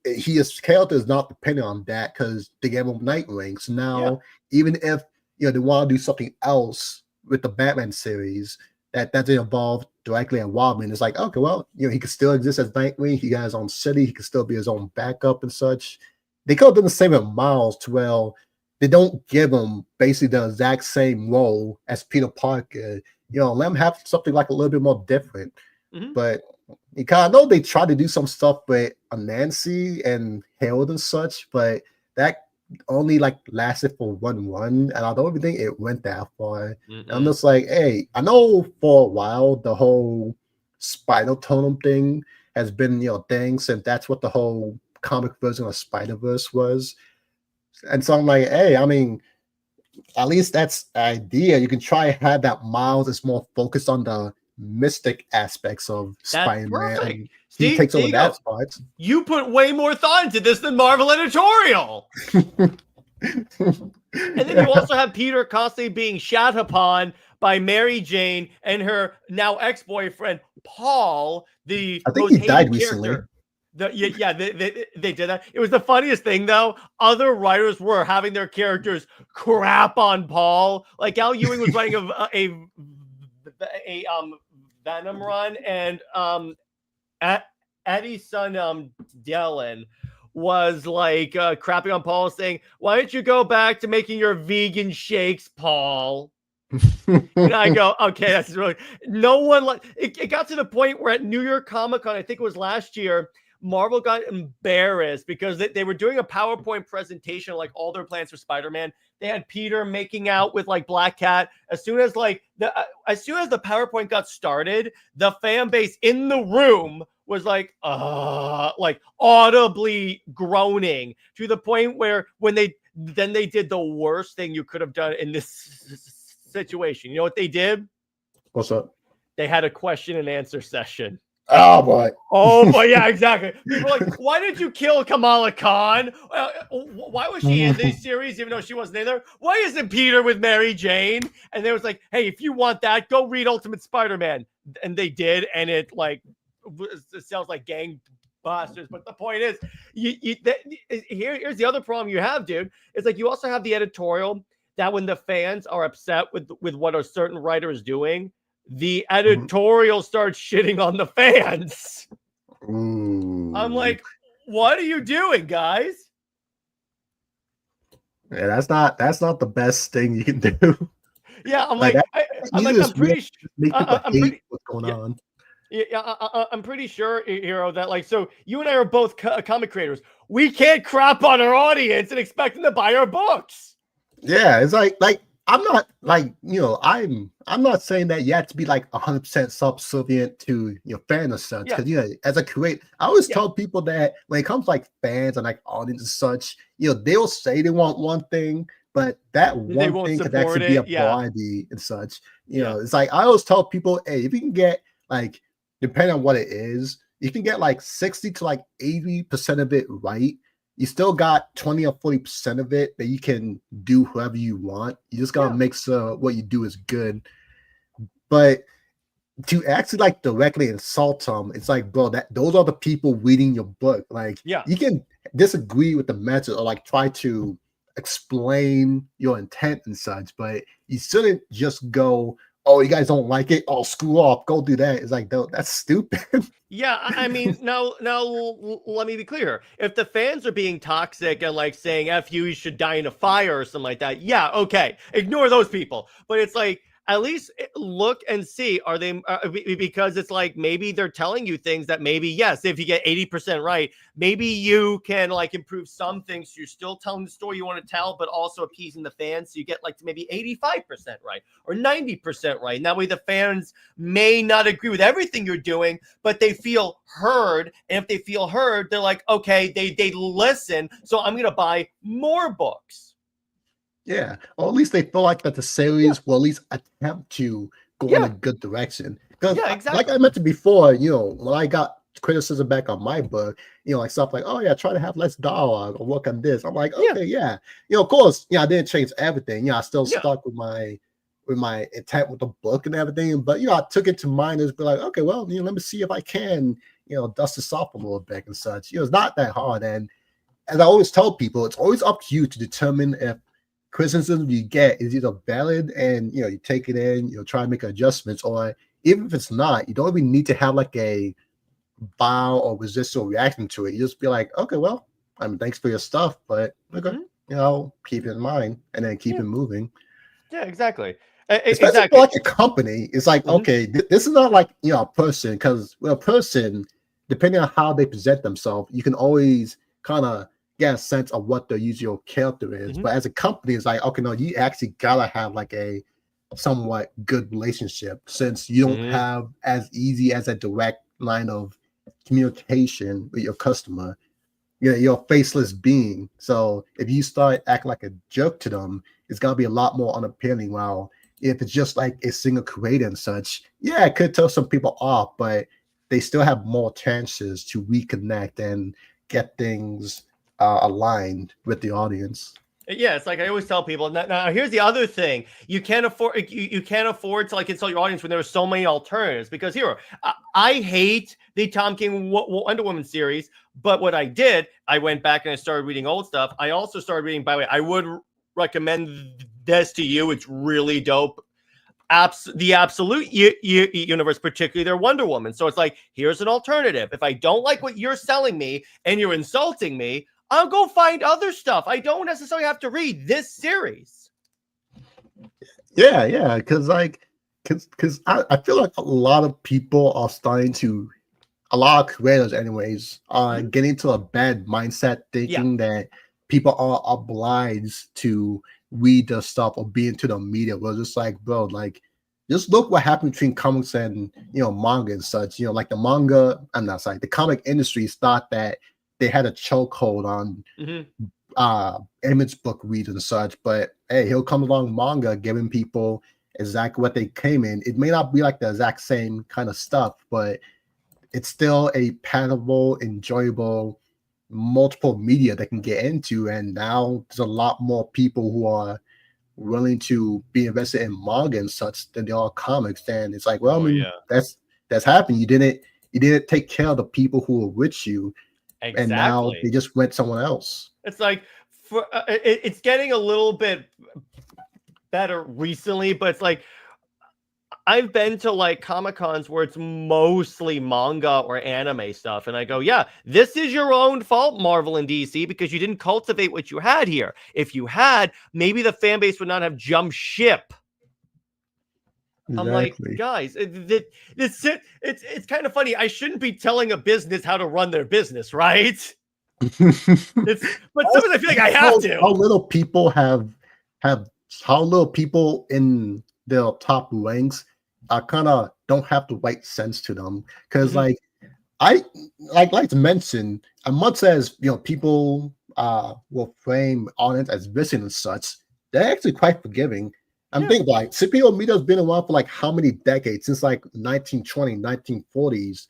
his character is not dependent on that because they gave him Nightwing. So now even if they want to do something else with the Batman series that doesn't involve directly a Robin, it's like, okay, well, he could still exist as Nightwing. He got his own city. He could still be his own backup and such. They could have done the same with Miles to where they don't give him basically the exact same role as Peter Parker. Let him have something like a little bit more different. But you kind of know they tried to do some stuff with Nancy and Harold and such, but that only like lasted for one run, and I don't even think it went that far. I'm just like, hey, I know for a while the whole Spider Totem thing has been thing since that's what the whole comic version of Spider-Verse was. And so I'm like, hey, I mean, at least that's the idea. You can try and have that Miles is more focused on the mystic aspects of Spider-Man. And he takes over that spot. You put way more thought into this than Marvel editorial. And then you also have Peter constantly being shat upon by Mary Jane and her now ex-boyfriend Paul, I think he died recently. They did that. It was the funniest thing, though. Other writers were having their characters crap on Paul. Like Al Ewing was writing a Venom run, and Eddie's son Dylan was like crapping on Paul, saying, "Why don't you go back to making your vegan shakes, Paul?" And I go, okay, that's really no one like it. Got to the point where at New York Comic Con, I think it was last year, Marvel got embarrassed because they were doing a PowerPoint presentation, like all their plans for Spider-Man. They had Peter making out with like Black Cat. As soon as the PowerPoint got started, the fan base in the room was like audibly groaning to the point where when they did the worst thing you could have done in this situation. You know what they did? What's up? They had a question and answer session. Oh boy. Yeah, exactly. People were like, why did you kill Kamala Khan? Why was she in this series even though she wasn't in there? Why isn't Peter with Mary Jane? And they was like, hey, if you want that, go read Ultimate Spider-Man. And they did, and it sells like gangbusters. But the point is, here's the other problem you have, dude. It's like you also have the editorial that when the fans are upset with what a certain writer is doing, the editorial starts shitting on the fans. I'm like, what are you doing, guys? Yeah, that's not the best thing you can do. Yeah, I'm pretty sure, Hero, that like, so you and I are both comic creators. We can't crap on our audience and expect them to buy our books. Yeah, it's like I'm not like, I'm not saying that you have to be like 100% subservient to your fan or such. Yeah. Because, as a creator, I always Yeah. tell people that when it comes to like fans and like audience and such, they'll say they want one thing, but that They one won't thing could support actually be a it. Yeah. variety and such. Yeah. It's like I always tell people, hey, if you can get like, depending on what it is, you can get like 60 to like 80% of it right. You still got 20 or 40% of it that you can do whoever you want. You just gotta make sure what you do is good. But to actually like directly insult them, it's like, bro, that those are the people reading your book. Like, Yeah. you can disagree with the message or like try to explain your intent and such, but you shouldn't just go, oh, you guys don't like it, oh, screw off, go do that. It's like, that's stupid. Yeah, I mean, now let me be clear. If the fans are being toxic and like saying "F you," you should die in a fire or something like that, yeah, okay, ignore those people. But it's like at least look and see, are they because it's like maybe they're telling you things that maybe, yes, if you get 80% right, maybe you can like improve some things. So you're still telling the story you want to tell, but also appeasing the fans. So you get like to maybe 85% right or 90% right. And that way the fans may not agree with everything you're doing, but they feel heard. And if they feel heard, they're like, okay, they listen. So I'm going to buy more books. Yeah, or at least they feel like that the series will at least attempt to go in a good direction. Because, exactly. like I mentioned before, when I got criticism back on my book, like stuff like, oh yeah, try to have less dialogue or work on this. I'm like, okay, yeah. Of course, I didn't change everything. I still stuck with my intent with the book and everything. But I took it to mind as be like, okay, well, let me see if I can, dust this off a little bit and such. It's not that hard. And as I always tell people, it's always up to you to determine if criticism you get is either valid and you take it in, try and make adjustments, or even if it's not, you don't even need to have like a bow or resistance reaction to it. You just be like, okay, well, thanks for your stuff, but okay, keep it in mind and then keep it moving. Yeah, exactly. Especially for like a company, it's like, okay, this is not like a person, because a person, depending on how they present themselves, you can always kind of get a sense of what their usual character is. But as a company, it's like, okay, no, you actually gotta have like a somewhat good relationship, since you don't have as easy as a direct line of communication with your customer. You're a faceless being. So if you start acting like a jerk to them, it's gonna be a lot more unappealing. While if it's just like a single creator and such, yeah, it could throw some people off, but they still have more chances to reconnect and get things aligned with the audience. Yeah, it's like I always tell people. Now here's the other thing: you can't afford to like insult your audience when there are so many alternatives. Because here, I hate the Tom King Wonder Woman series, but what I did, I went back and I started reading old stuff. I also started reading. By the way, I would recommend this to you. It's really dope. The absolute universe, particularly their Wonder Woman. So it's like, here's an alternative. If I don't like what you're selling me and you're insulting me, I'll go find other stuff. I don't necessarily have to read this series. Yeah, because I feel like a lot of people are starting to, a lot of creators anyways, are getting to a bad mindset, thinking that people are obliged to read the stuff or be into the media. Well, just like, bro, like, just look what happened between comics and manga and such. Like the comic industries thought that they had a chokehold on image book readers and such, but hey, he'll come along manga giving people exactly what they came in. It may not be like the exact same kind of stuff, but it's still a palatable, enjoyable, multiple media they can get into. And now there's a lot more people who are willing to be invested in manga and such than they are comics. And it's like, well, that's happened. You didn't take care of the people who were with you. Exactly. And now they just went somewhere else. It's like it's getting a little bit better recently, but it's like I've been to like Comic-Cons where it's mostly manga or anime stuff, and I go, yeah, this is your own fault, Marvel and DC, because you didn't cultivate what you had here. If you had, maybe the fan base would not have jumped ship. Exactly. I'm like, guys, it's kind of funny. I shouldn't be telling a business how to run their business, right? But sometimes I feel like I have to. How little people have how little people in their top ranks kind of don't have the right sense to them. Because like I like to mention, as much as people will frame audience as vicious and such, they're actually quite forgiving. I'm thinking like superhero media has been around for like how many decades, since like 1920, 1940s.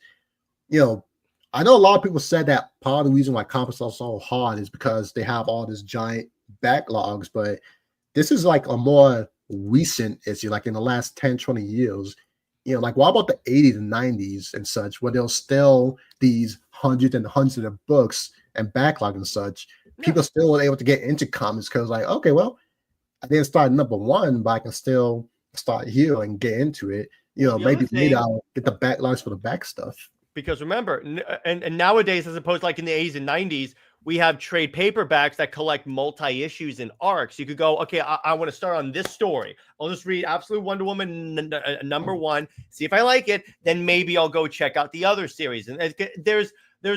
I know a lot of people said that part of the reason why comics are so hard is because they have all this giant backlogs, but this is like a more recent issue, like in the last 10, 20 years. Like what about the 80s and 90s and such, where there's still these hundreds and hundreds of books and backlog and such. People still were able to get into comics because like, okay, well, I didn't start number one, but I can still start here and get into it. Maybe later I'll get the backlogs for the back stuff. Because remember, and nowadays, as opposed to like in the 80s and 90s, we have trade paperbacks that collect multi-issues and arcs. You could go, okay, I want to start on this story. I'll just read Absolute Wonder Woman number 1, see if I like it. Then maybe I'll go check out the other series. And there's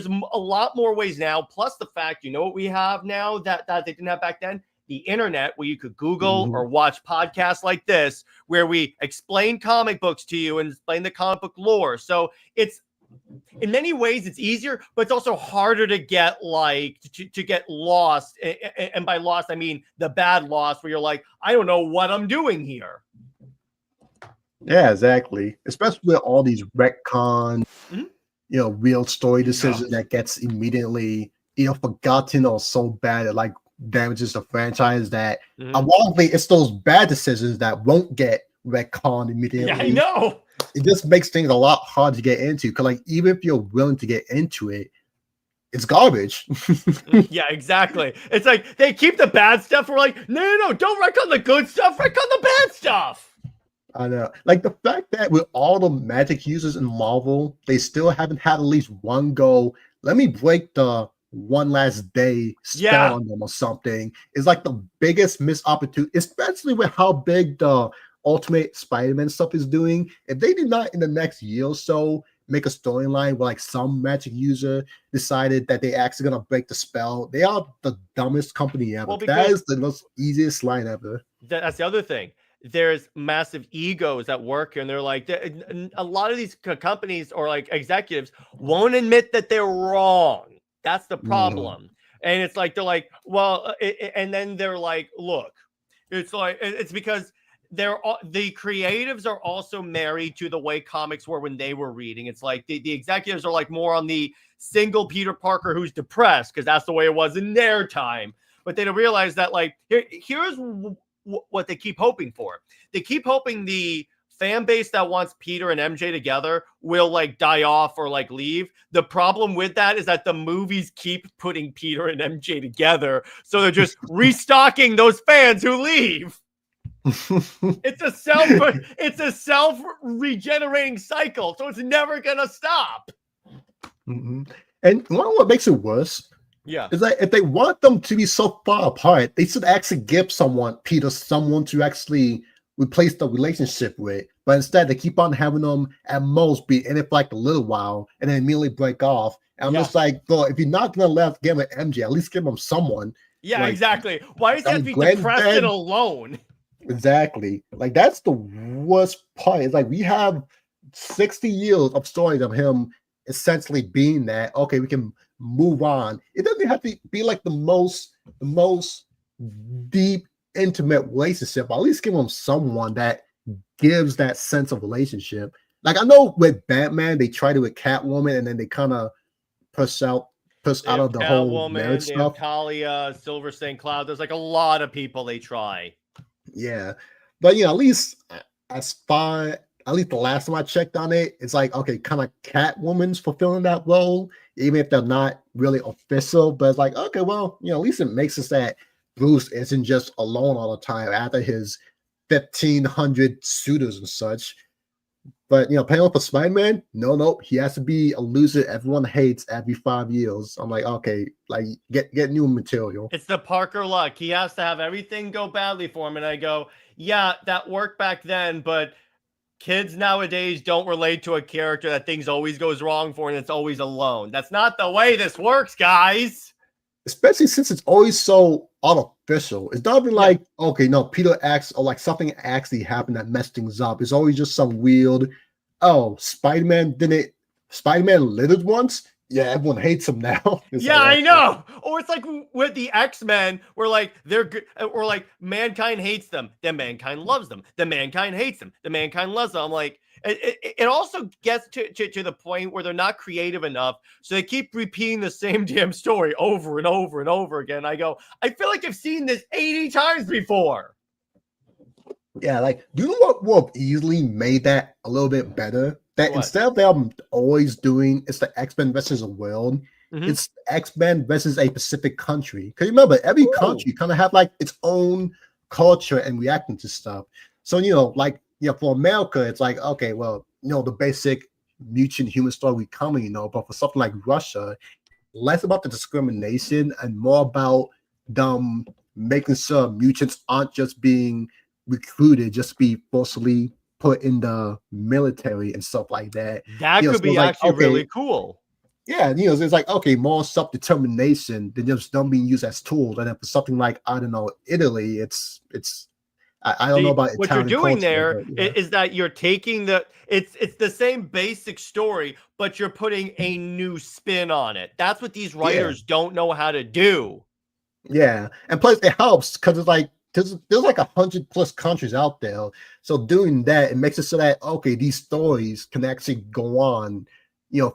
a lot more ways now. Plus the fact, what we have now that they didn't have back then? The internet, where you could Google or watch podcasts like this, where we explain comic books to you and explain the comic book lore. So it's, in many ways it's easier, but it's also harder to get to get lost. And by lost, I mean the bad lost, where you're like, I don't know what I'm doing here. Yeah, exactly. Especially with all these retcon, real story decisions that gets immediately, forgotten or so bad it like damages the franchise that ironically it's those bad decisions that won't get retconned immediately. Yeah, I know. It just makes things a lot harder to get into, because like even if you're willing to get into it, it's garbage. Yeah, exactly. It's like they keep the bad stuff. We're like, no, don't retcon the good stuff, retcon the bad stuff. I know. Like the fact that with all the magic users in Marvel, they still haven't had at least one go, let me break the one last day spell on them or something, is like the biggest missed opportunity, especially with how big the Ultimate Spider-Man stuff is doing. If they did not in the next year or so make a storyline where like some magic user decided that they actually gonna break the spell, they are the dumbest company ever. Well, that is the most easiest line ever. That's the other thing. There's massive egos at work here, and they're like, a lot of these companies or like executives won't admit that they're wrong. That's the problem. And it's like, they're like, well, and then they're like, look, it's like, it's because the creatives are also married to the way comics were when they were reading. It's like the executives are like more on the single Peter Parker who's depressed, because that's the way it was in their time. But they don't realize that like here's what they keep hoping for. They keep hoping the fan base that wants Peter and MJ together will like die off or like leave. The problem with that is that the movies keep putting Peter and MJ together, so they're just restocking those fans who leave. It's a self regenerating cycle, so it's never gonna stop. And what makes it worse is that if they want them to be so far apart, they should actually give Peter someone to actually replace the relationship with. But instead they keep on having them at most be in it for like a little while and then immediately break off. And I'm just like, well, if you're not gonna let give it MJ, at least give him someone. Yeah, exactly. Why does he have to be depressed and alone? Exactly. Like that's the worst part. It's like we have 60 years of stories of him essentially being that. Okay, we can move on. It doesn't have to be like the most deep, intimate relationship. At least give him someone that gives that sense of relationship. Like I know with Batman, they try to with Catwoman, and then they kind of push out of the whole marriage stuff. Talia, Silver St. Cloud. There's like a lot of people they try. Yeah, but at least the last time I checked on it, it's like, okay, kind of Catwoman's fulfilling that role, even if they're not really official. But it's like, okay, well, at least it makes us that Bruce isn't just alone all the time after his 1,500 suitors and such. But paying for Spider-Man, no, he has to be a loser everyone hates every 5 years. I'm like, okay, like get new material. It's the Parker luck. He has to have everything go badly for him. And I go, yeah, that worked back then, but kids nowadays don't relate to a character that things always goes wrong for and it's always alone. That's not the way this works, guys. especially since it's always so artificial. It's not even Yeah. like, okay, no, Peter acts or like something actually happened that messed things up. It's always just some weird, oh, Spider-Man littered once? Yeah, everyone hates him now. It's Yeah, like, I okay. know. Or it's like with the X-Men, where like they're good, or like mankind hates them, then mankind loves them, then mankind hates them, then mankind loves them. I'm like, it also gets to the point where they're not creative enough, so they keep repeating the same damn story over and over and over again. I go, I feel like I've seen this 80 times before. Yeah, like, do you know what would have easily made that a little bit better? That What? instead of them always doing it's the X-Men versus the world, Mm-hmm. it's X-Men versus a specific country. Because remember, every country kind of have like its own culture and reacting to stuff. So, like, for America, it's like, okay, well, the basic mutant human story we coming, but for something like Russia, less about the discrimination and more about them making sure mutants aren't just being recruited, just be forcibly put in the military and stuff like that. That could So be it's like, actually really okay, cool. yeah, it's like, okay, more self-determination than just them being used as tools. And then for something like, I don't know, Italy, I don't know See, about what you're Italian doing culture, there but yeah. is that you're taking it's the same basic story, but you're putting a new spin on it. That's what these Yeah. writers don't know how to do. Yeah, and plus it helps because it's like there's like 100+ countries out there. So doing that, it makes it so that okay, these stories can actually go on,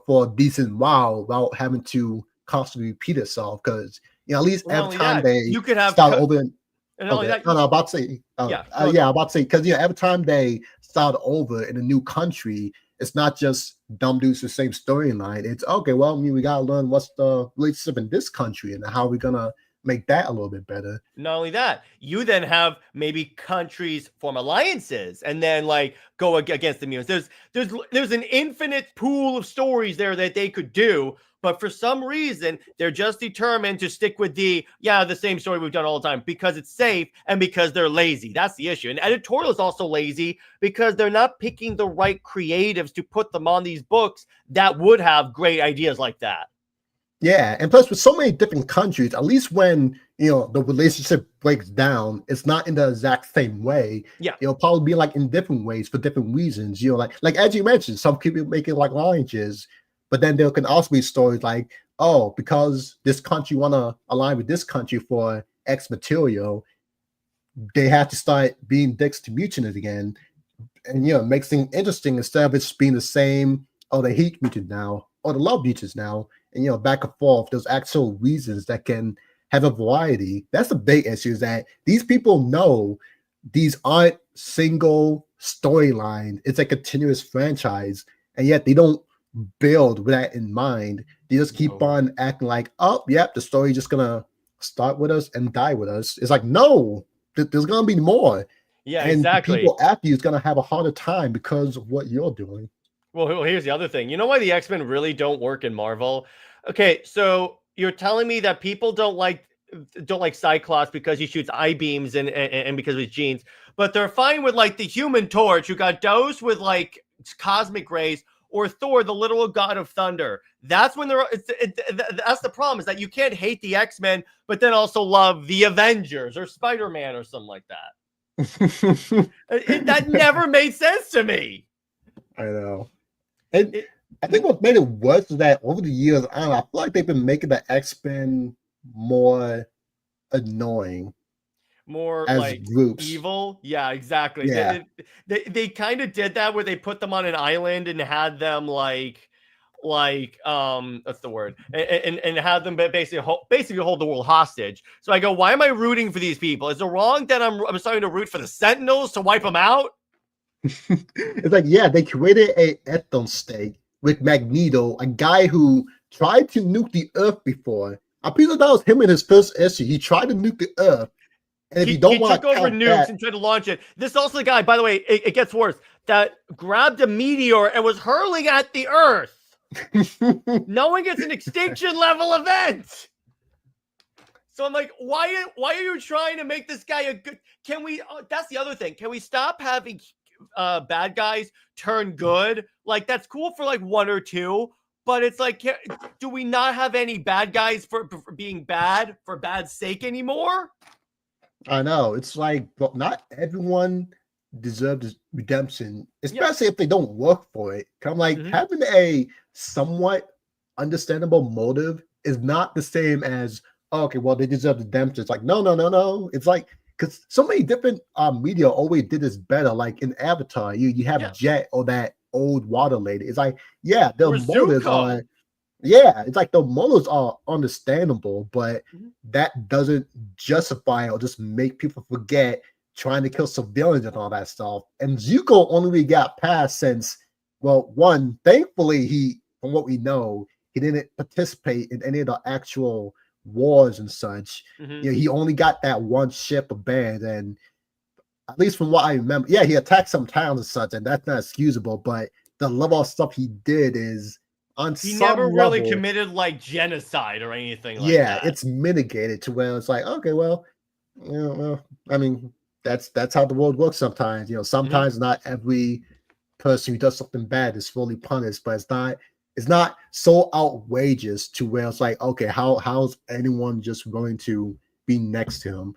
for a decent while without having to constantly repeat itself. Because at least Well, not every only time that, they you could have start over. and not only Okay, that, no, I'm about to say, yeah, go yeah, ahead. I'm about to say because every time they start over in a new country, it's not just dumb dudes with the same storyline. It's okay. Well, I mean, we gotta learn what's the relationship in this country and how we're gonna make that a little bit better. Not only that, you then have maybe countries form alliances and then like go against the mutants. There's an infinite pool of stories there that they could do, but for some reason they're just determined to stick with the same story we've done all the time because it's safe and because they're lazy. That's the issue. And editorial is also lazy because they're not picking the right creatives to put them on these books that would have great ideas like that. Yeah, and plus with so many different countries, at least when the relationship breaks down, it's not in the exact same way. Yeah. It'll probably be like in different ways for different reasons. Like as you mentioned, some people make it like lineages, but then there can also be stories like, oh, because this country want to align with this country for X material, they have to start being dicks to mutants again, and it makes things interesting instead of it just being the same. Oh, they hate mutant now, or they love mutants now, and back and forth. There's actual reasons that can have a variety. That's the big issue. Is that these people know these aren't single storyline. It's a continuous franchise, and yet they don't build with that in mind. They just keep on acting like, oh, yep, the story just gonna start with us and die with us. It's like, no, there's gonna be more. Yeah, And the exactly. people after you is gonna have a harder time because of what you're doing. Well, here's the other thing. You know why the X-Men really don't work in Marvel? Okay, so you're telling me that people don't like Cyclops because he shoots eye beams and because of his genes, but they're fine with like the Human Torch who got dosed with like cosmic rays, or Thor, the literal god of thunder. That's when that's the problem, is that you can't hate the X-Men but then also love the Avengers or Spider-Man or something like that. That never made sense to me. I know. And I think what made it worse is that over the years, I don't know, I feel like they've been making the X-Men more annoying, More as like groups. evil. Yeah, exactly. Yeah. They kind of did that where they put them on an island and had them like what's the word, and had them basically hold the world hostage. So I go, why am I rooting for these people? Is it wrong that I'm starting to root for the Sentinels to wipe them out? It's like, yeah, they created a ethno state with Magneto, a guy who tried to nuke the Earth before. I'm pretty sure that was him in his first issue. He tried to nuke the Earth. And if you don't He want took to over count nukes that, and tried to launch it. This is also the guy, by the way, it gets worse, that grabbed a meteor and was hurling at the Earth, knowing it's an extinction level event. So I'm like, why are you trying to make this guy a good? Can we? That's the other thing. Can we stop having bad guys turn good? Like that's cool for like one or two, but it's like, do we not have any bad guys for being bad for bad sake anymore? I know. It's like, but not everyone deserves redemption, especially if they don't work for it. I'm like, having a somewhat understandable motive is not the same as, oh, okay, well, they deserve redemption. It's like, no. It's like, because so many different media always did this better. Like in Avatar, you have Jet or that old water lady. It's like, yeah, the motives are. Yeah, it's like the motives are understandable, but that doesn't justify or just make people forget trying to kill civilians and all that stuff. And Zuko only got passed since, well, one, thankfully, from what we know, he didn't participate in any of the actual wars and such. You know, he only got that one ship abandoned, and at least from what I remember, yeah, he attacked some towns and such, and that's not excusable, but the level of stuff he did is on he some never really level, committed like genocide or anything like yeah, that. it's mitigated to where it's like, okay, well, you know, well, I mean, that's how the world works sometimes. You know, sometimes not every person who does something bad is fully punished, but it's not so outrageous to where it's like, okay, how's anyone just going to be next to him?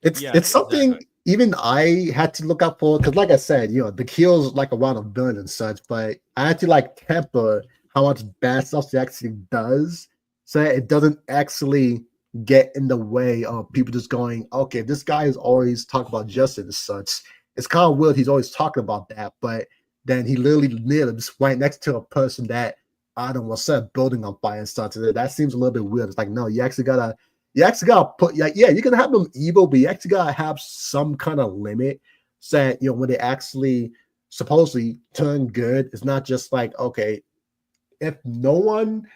It's something even I had to look up for, because like I said, you know, the kill's like around a villain and such, but I had to like temper how much bad stuff she actually does so that it doesn't actually get in the way of people just going, okay, this guy is always talking about justice and such. It's kind of weird he's always talking about that, but then he literally lives right next to a person that, I don't know, set a building on fire and stuff. That seems a little bit weird. It's like, no, you actually gotta put, like, yeah, you can have them evil, but you actually gotta have some kind of limit so that, you know, when they actually supposedly turn good, it's not just like, okay, if no one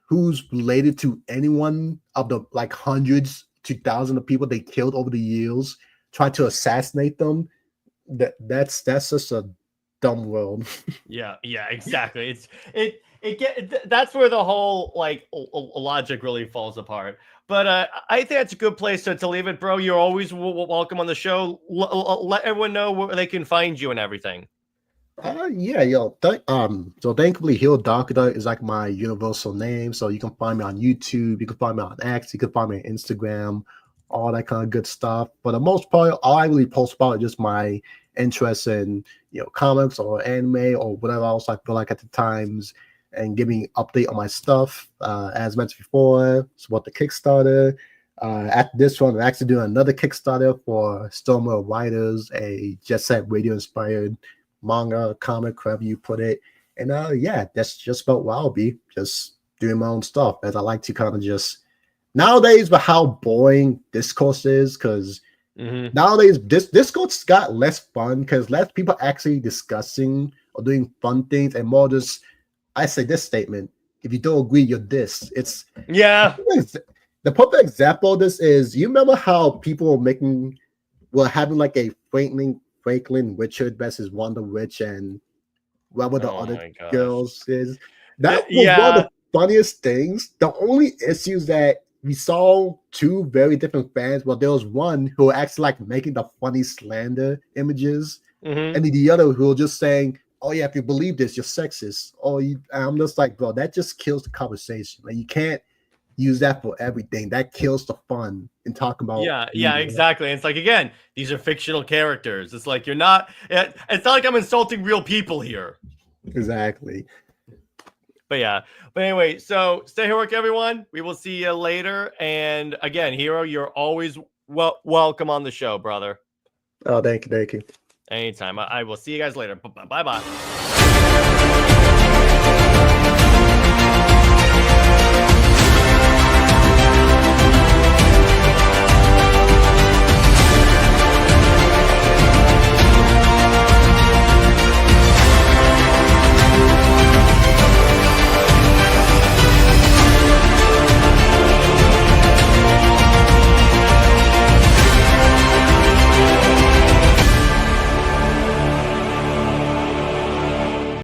who's related to anyone of the like hundreds to thousands of people they killed over the years try to assassinate them, that's just a dumb world. Yeah, exactly. That's where the whole like logic really falls apart. But I think that's a good place to leave it, bro. You're always welcome on the show. Let everyone know where they can find you and everything. Yeah, so thankfully Hero Darky Dark is like my universal name. So you can find me on YouTube, you can find me on X, you can find me on Instagram, all that kind of good stuff. For the most part, all I really post about is just my interest in, you know, comics or anime or whatever else I feel like at the times, and giving update on my stuff. As mentioned before, support the Kickstarter. After this one, I'm actually doing another Kickstarter for Stormwell Writers, a Jet Set Radio inspired manga, comic, however you put it. And yeah, that's just about what I'll be, just doing my own stuff, as I like to kind of just nowadays, but how boring discourse is, because nowadays discourse got less fun because less people actually discussing or doing fun things, and more just, I say this statement: if you don't agree, you're this. It's the perfect example of this is, you remember how people were having like a Franklin Richard versus Wanda Witch and whoever the other girls is. That was one of the funniest things. The only issues that we saw two very different fans. Well, there was one who actually like making the funny slander images, and the other who were just saying, "Oh yeah, if you believe this, you're sexist." I'm just like, bro, that just kills the conversation. Like, you can't use that for everything. That kills the fun in talking about. Yeah, exactly. It's like, again, these are fictional characters. It's like, it's not like I'm insulting real people here. Exactly. But anyway, so stay heroic, everyone. We will see you later. And again, Hero, you're always welcome on the show, brother. Oh, thank you. Anytime. I will see you guys later. Bye-bye.